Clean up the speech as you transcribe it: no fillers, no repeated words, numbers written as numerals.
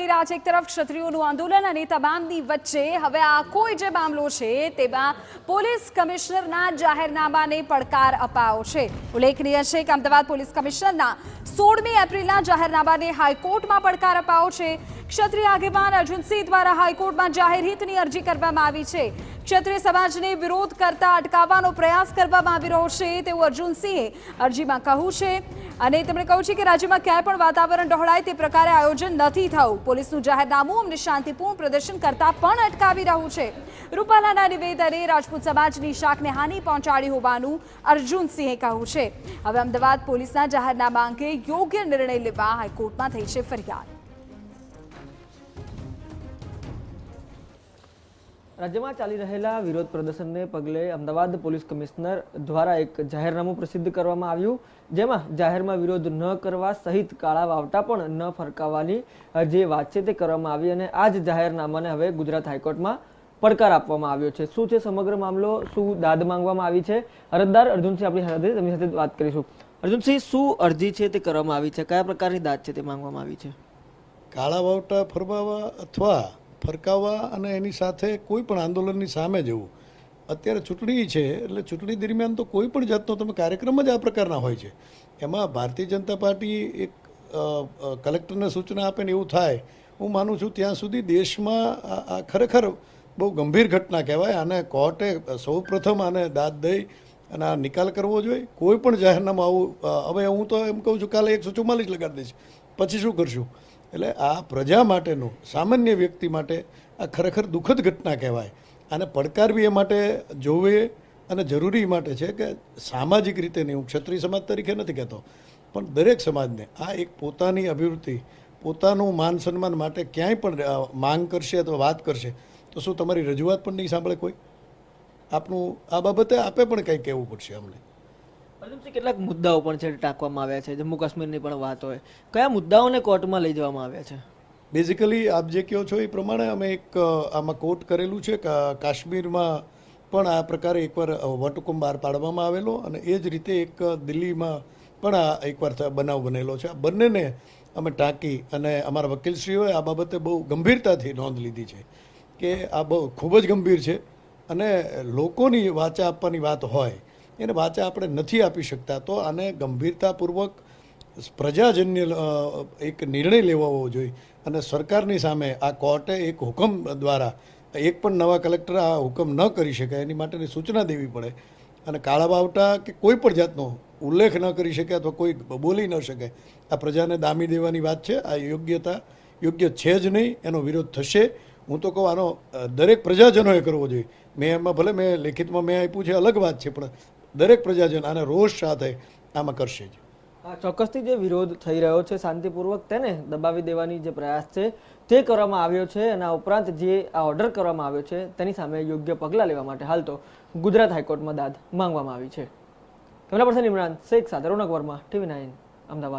બની રહ્યા છે. એક તરફ ક્ષત્રિયોનું આંદોલન અને તમામની વચ્ચે હવે આખો જે મામલો છે તેમાં પોલીસ કમિશનરના જાહેરનામાને પડકાર અપાયો છે. ઉલ્લેખનીય છે કે અમદાવાદ પોલીસ કમિશનરના 16મી એપ્રિલના જાહેરનામાને હાઈકોર્ટમાં પડકાર અપાયો છે. ક્ષત્રિય આગેવાન અર્જુનસિંહ દ્વારા હાઈકોર્ટમાં જાહેર હિતની અરજી કરવામાં આવી છે. ક્ષત્રિય સમાજને વિરોધ કરતા અટકાવવાનો પ્રયાસ કરવામાં આવી રહ્યો છે તેવું અર્જુનસિંહે અરજીમાં કહ્યું છે અને તેમણે કહ્યું છે કે રાજ્યમાં ક્યાંય પણ વાતાવરણ ડહોળાય તે પ્રકારે આયોજન નથી થયું. પોલીસનું જાહેરનામું અમને શાંતિપૂર્ણ પ્રદર્શન કરતા પણ અટકાવી રહ્યું છે. રૂપાલાના નિવેદને રાજપૂત સમાજની શાખને હાનિ પહોંચાડી હોવાનું અર્જુનસિંહે કહ્યું છે. હવે અમદાવાદ પોલીસના જાહેરનામા અંગે યોગ્ય નિર્ણય લેવા હાઈકોર્ટમાં થઈ છે ફરિયાદ. રાજ્યમાં ચાલી રહેલા વિરોધ પ્રદર્શનને પગલે અમદાવાદ પોલીસ કમિશનર દ્વારા એક જાહેરનામું પ્રસિદ્ધ કરવામાં આવ્યું, જેમાં જાહેરમાં વિરોધ ન કરવા સહિત કાળા વાવટા પણ ન ફરકાવવાની જે વાત છે તે કરવામાં આવી અને આ જ જાહેરનામાને હવે ગુજરાત હાઈકોર્ટમાં પડકાર આપવામાં આવ્યો છે. શું છે સમગ્ર મામલો, શું દાદ માંગવામાં આવી છે? અરજદાર અર્જુનસિંહ આપણી સાથે તેમની સાથે વાત કરીશું. અર્જુનસિંહ, શું અરજી છે તે કરવામાં આવી છે, કયા પ્રકારની દાદ છે તે માંગવામાં આવી છે? કાળા વાવટા ફરમાવવા અથવા ફરકાવવા અને એની સાથે કોઈ પણ આંદોલનની સામે જવું. અત્યારે ચૂંટણી છે એટલે ચૂંટણી દરમિયાન તો કોઈ પણ જાતનો તમે કાર્યક્રમ જ આ પ્રકારના હોય છે. એમાં ભારતીય જનતા પાર્ટી એક કલેક્ટરને સૂચના આપે ને એવું થાય, હું માનું છું ત્યાં સુધી દેશમાં આ ખરેખર બહુ ગંભીર ઘટના કહેવાય. આને કોર્ટે સૌ પ્રથમ આને દાદ દઈ અને આ નિકાલ કરવો જોઈએ. કોઈ પણ જાહેરનામું આવું, હવે હું તો એમ કહું છું કાલે 144 લગાડી દઈશ, પછી શું કરશું? એટલે આ પ્રજા માટેનું, સામાન્ય વ્યક્તિ માટે આ ખરેખર દુઃખદ ઘટના કહેવાય. આને પડકારવી એ માટે જોવે અને જરૂરી માટે છે કે સામાજિક રીતે નહીં, હું ક્ષત્રિય સમાજ તરીકે નથી કહેતો, પણ દરેક સમાજને આ એક પોતાની અભિવૃદ્ધિ, પોતાનું માન સન્માન માટે ક્યાંય પણ માંગ કરશે અથવા વાત કરશે તો શું તમારી રજૂઆત પણ નહીં સાંભળે કોઈ? આપનું આ બાબતે આપે પણ કંઈ કહેવું પડશે અમને. અર્જુનસિંહ, કેટલાક મુદ્દાઓ પણ છે ટાંકવામાં આવ્યા છે, જમ્મુ કાશ્મીરની પણ વાત હોય, કયા મુદ્દાઓને કોર્ટમાં લઈ જવામાં આવ્યા છે? બેઝિકલી આપ જે કહો છો એ પ્રમાણે અમે એક આમાં કોર્ટ કરેલું છે કે કાશ્મીરમાં પણ આ પ્રકારે એકવાર વટહુકમ બહાર પાડવામાં આવેલો અને એ જ રીતે એક દિલ્હીમાં પણ આ એકવાર બનાવ બનેલો છે. આ બંનેને અમે ટાંકી અને અમારા વકીલશ્રીઓએ આ બાબતે બહુ ગંભીરતાથી નોંધ લીધી છે કે આ બહુ ખૂબ જ ગંભીર છે અને લોકોની વાચા આપવાની વાત હોય એને વાચા આપણે નથી આપી શકતા, તો આને ગંભીરતાપૂર્વક પ્રજાજન્ય એક નિર્ણય લેવો જોઈએ અને સરકારની સામે આ કોર્ટે એક હુકમ દ્વારા એક પણ નવા કલેક્ટર આ હુકમ ન કરી શકે એની માટેની સૂચના દેવી પડે અને કાળા વાવટા કે કોઈ પણ જાતનો ઉલ્લેખ ન કરી શકે અથવા કોઈ બોલી ન શકે, આ પ્રજાને દામી દેવાની વાત છે. આ યોગ્ય છે જ નહીં, એનો વિરોધ થશે. હું તો કહું આનો દરેક પ્રજાજનોએ કરવો જોઈએ. મેં એમાં ભલે મેં લેખિતમાં મેં આપ્યું છે અલગ વાત છે, પણ દરેક પ્રજાજન આને રોષ સાથે આમાં કરશે જ. ચોક્કસથી જે વિરોધ થઈ રહ્યો છે શાંતિપૂર્વક તેને દબાવી દેવાની જે પ્રયાસ છે તે કરવામાં આવ્યો છે અને આ ઉપરાંત જે આ ઓર્ડર કરવામાં આવ્યો છે તેની સામે યોગ્ય પગલાં લેવા માટે હાલ તો ગુજરાત હાઈકોર્ટમાં દાદ માંગવામાં આવી છે. કેમેરા પર્સન ઇમરાન શેખ સાથે રોનક વર્મા, TV9 અમદાવાદ.